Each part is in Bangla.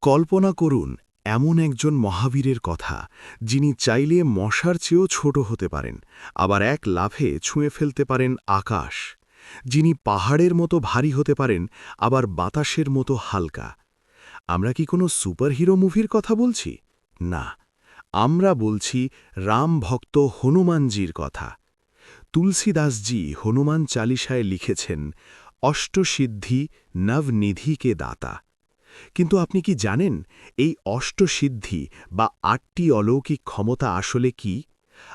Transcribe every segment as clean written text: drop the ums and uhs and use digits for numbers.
কল্পনা করুন এমন একজন মহাবীরের কথা, যিনি চাইলে মশার চেয়েও ছোট হতে পারেন, আবার এক লাফে ছুঁয়ে ফেলতে পারেন আকাশ। যিনি পাহাড়ের মতো ভারী হতে পারেন, আবার বাতাসের মতো হালকা। আমরা কি কোনো সুপারহিরো মুভির কথা বলছি? না, আমরা বলছি রাম ভক্ত হনুমানজির কথা। তুলসীদাসজি হনুমান চালিসায় লিখেছেন, অষ্টসিদ্ধি নবনিধিকে দাতা। কিন্তু আপনি কি জানেন এই অষ্টসিদ্ধি বা ৮টি অলৌকিক ক্ষমতা আসলে কি?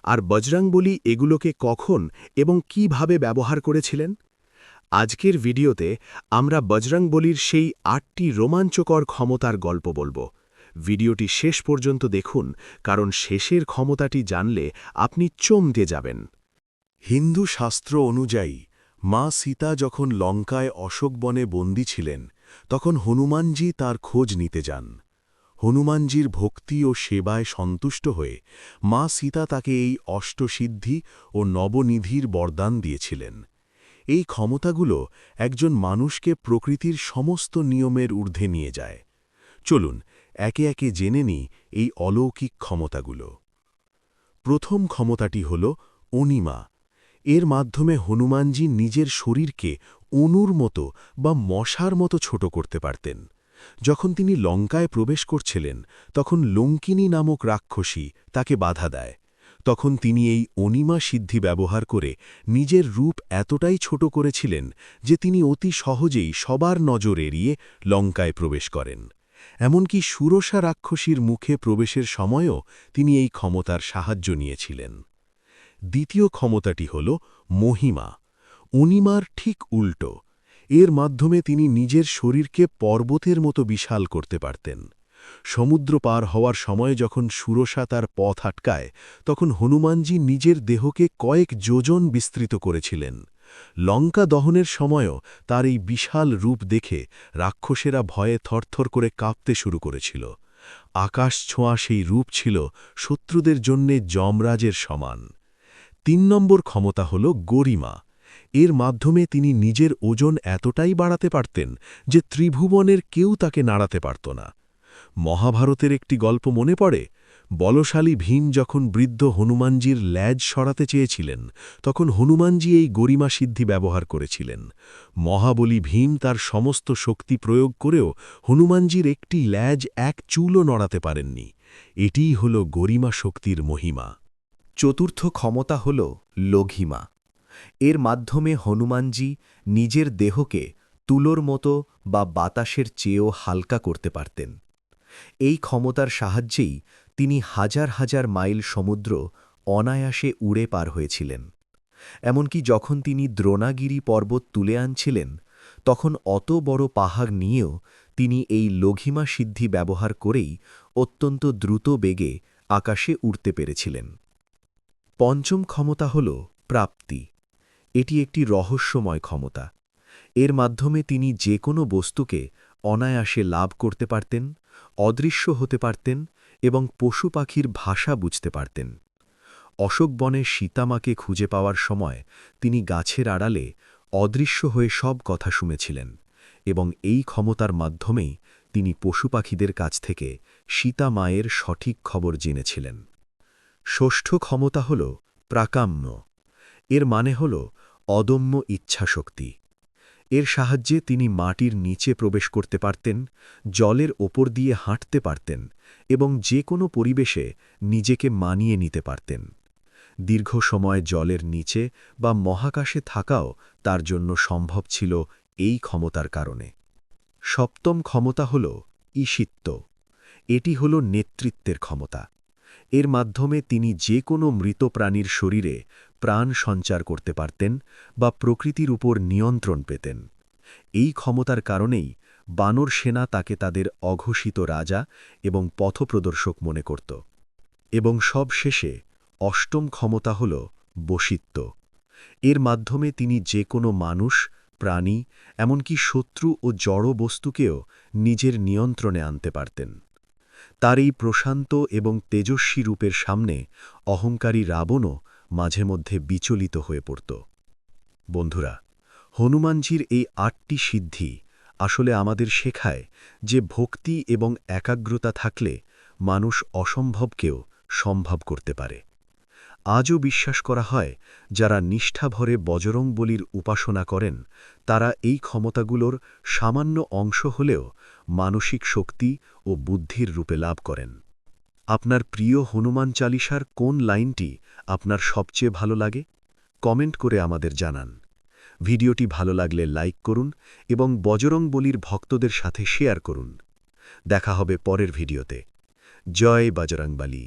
আর বজরংবলী এগুলোকে কখন এবং কিভাবে ব্যবহার করেছিলেন? আজকের ভিডিওতে আমরা বজরংবলীর সেই ৮টি রোমাঞ্চকর ক্ষমতার গল্প বলবো। ভিডিওটি শেষ পর্যন্ত দেখুন, কারণ শেষের ক্ষমতাটি জানলে আপনি চমকে যাবেন। হিন্দু শাস্ত্র অনুযায়ী মা সীতা যখন লঙ্কায় অশোকবনে বন্দী ছিলেন, তখন হনুমানজি তার খোঁজ নিতে যান। হনুমানজির ভক্তি ও সেবায় সন্তুষ্ট হয়ে মা সীতা তাকে এই অষ্টসিদ্ধি ও নবনিধির বরদান দিয়েছিলেন। এই ক্ষমতাগুলো একজন মানুষকে প্রকৃতির সমস্ত নিয়মের ঊর্ধ্বে নিয়ে যায়। চলুন একে একে জেনে নিই এই অলৌকিক ক্ষমতাগুলো। প্রথম ক্ষমতাটি হল অনিমা। এর মাধ্যমে হনুমানজি নিজের শরীরকে অণুর মতো বা মশার মতো ছোট করতে পারতেন। যখন তিনি লঙ্কায় প্রবেশ করছিলেন, তখন লঙ্কিনী নামক রাক্ষসী তাকে বাধা দেয়। তখন তিনি এই অনিমা সিদ্ধি ব্যবহার করে নিজের রূপ এতটাই ছোট করেছিলেন যে তিনি অতি সহজেই সবার নজর এড়িয়ে লঙ্কায় প্রবেশ করেন। এমনকি সুরসা রাক্ষসীর মুখে প্রবেশের সময়ও তিনি এই ক্ষমতার সাহায্য নিয়েছিলেন। দ্বিতীয় ক্ষমতাটি হল মহিমা। অনিমার ঠিক উল্টো। এর মাধ্যমে তিনি নিজের শরীরকে পর্বতের মতো বিশাল করতে পারতেন। সমুদ্র পার হওয়ার সময় যখন সুরসা তার পথ আটকায়, তখন হনুমানজি নিজের দেহকে কয়েক যোজন বিস্তৃত করেছিলেন। লঙ্কা দহনের সময়ও তার এই বিশাল রূপ দেখে রাক্ষসেরা ভয়ে থরথর করে কাঁপতে শুরু করেছিল। আকাশ ছোঁয়া সেই রূপ ছিল শত্রুদের জন্যে যমরাজের সমান। ৩ নম্বর ক্ষমতা হল গরিমা। এর মাধ্যমে তিনি নিজের ওজন এতটাই বাড়াতে পারতেন যে ত্রিভুবনের কেউ তাকে নাড়াতে পারত না। মহাভারতের একটি গল্প মনে পড়ে? বলশালী ভীম যখন বৃদ্ধ হনুমানজির ল্যাজ সরাতে চেয়েছিলেন, তখন হনুমানজি এই গরিমা সিদ্ধি ব্যবহার করেছিলেন। মহাবলী ভীম তার সমস্ত শক্তি প্রয়োগ করেও হনুমানজির একটি ল্যাজ এক চুলও নড়াতে পারেননি। এটিই হল গরিমা শক্তির মহিমা। চতুর্থ ক্ষমতা হল লঘিমা। এর মাধ্যমে হনুমানজি নিজের দেহকে তুলোর মতো বা বাতাসের চেয়েও হালকা করতে পারতেন। এই ক্ষমতার সাহায্যেই তিনি হাজার হাজার মাইল সমুদ্র অনায়াসে উড়ে পার হয়েছিলেন। এমনকি যখন তিনি দ্রোণাগিরি পর্বত তুলে আনছিলেন, তখন অত বড় পাহাড় নিয়েও তিনি এই লঘিমা সিদ্ধি ব্যবহার করেই অত্যন্ত দ্রুত বেগে আকাশে উড়তে পেরেছিলেন। পঞ্চম ক্ষমতা হল প্রাপ্তি। এটি একটি রহস্যময় ক্ষমতা। এর মাধ্যমে তিনি যে কোনো বস্তুকে অনায়াসে লাভ করতে পারতেন, অদৃশ্য হতে পারতেন এবং পশু পাখির ভাষা বুঝতে পারতেন। অশোকবনে সীতামাকে খুঁজে পাওয়ার সময় তিনি গাছের আড়ালে অদৃশ্য হয়ে সব কথা শুনেছিলেন, এবং এই ক্ষমতার মাধ্যমেই তিনি পশু পাখিদের কাছ থেকে সীতা মায়ের সঠিক খবর জেনেছিলেন। ষষ্ঠ ক্ষমতা হল প্রাকাম্য। এর মানে হল অদম্য ইচ্ছাশক্তি। এর সাহায্যে তিনি মাটির নিচে প্রবেশ করতে পারতেন, জলের ওপর দিয়ে হাঁটতে পারতেন এবং যে কোনো পরিবেশে নিজেকে মানিয়ে নিতে পারতেন। দীর্ঘ সময় জলের নিচে বা মহাকাশে থাকাও তার জন্য সম্ভব ছিল এই ক্ষমতার কারণে। সপ্তম ক্ষমতা হল ঈশিত্ব। এটি হল নেতৃত্বের ক্ষমতা। এর মাধ্যমে তিনি যে কোনো মৃত প্রাণীর শরীরে প্রাণ সঞ্চার করতে পারতেন বা প্রকৃতির উপর নিয়ন্ত্রণ পেতেন। এই ক্ষমতার কারণেই বানর সেনা তাকে তাদের অঘোষিত রাজা এবং পথপ্রদর্শক মনে করত। এবং সবশেষে অষ্টম ক্ষমতা হল বশিত্ব। এর মাধ্যমে তিনি যে কোনো মানুষ, প্রাণী, এমনকি শত্রু ও জড় বস্তুকেও নিজের নিয়ন্ত্রণে আনতে পারতেন। তার এই প্রশান্ত এবং তেজস্বী রূপের সামনে অহংকারী রাবণও মাঝে মধ্যে বিচলিত হয়ে পড়ত। বন্ধুরা, হনুমানজির এই ৮টি সিদ্ধি আসলে আমাদের শেখায় যে ভক্তি এবং একাগ্রতা থাকলে মানুষ অসম্ভবকেও সম্ভব করতে পারে। আজও বিশ্বাস করা হয় যারা নিষ্ঠাভরে বজরংবলীর উপাসনা করেন তারা এই ক্ষমতাগুলোর সামান্য অংশ হলেও মানসিক শক্তি ও বুদ্ধির রূপে লাভ করেন। আপনার প্রিয় হনুমান চালিসার কোন লাইনটি আপনার সবচেয়ে ভালো লাগে কমেন্ট করে আমাদের জানান। ভিডিওটি ভালো লাগলে লাইক করুন এবং বজরংবলীর ভক্তদের সাথে শেয়ার করুন। দেখা হবে পরের ভিডিওতে। জয় বজরংবলী।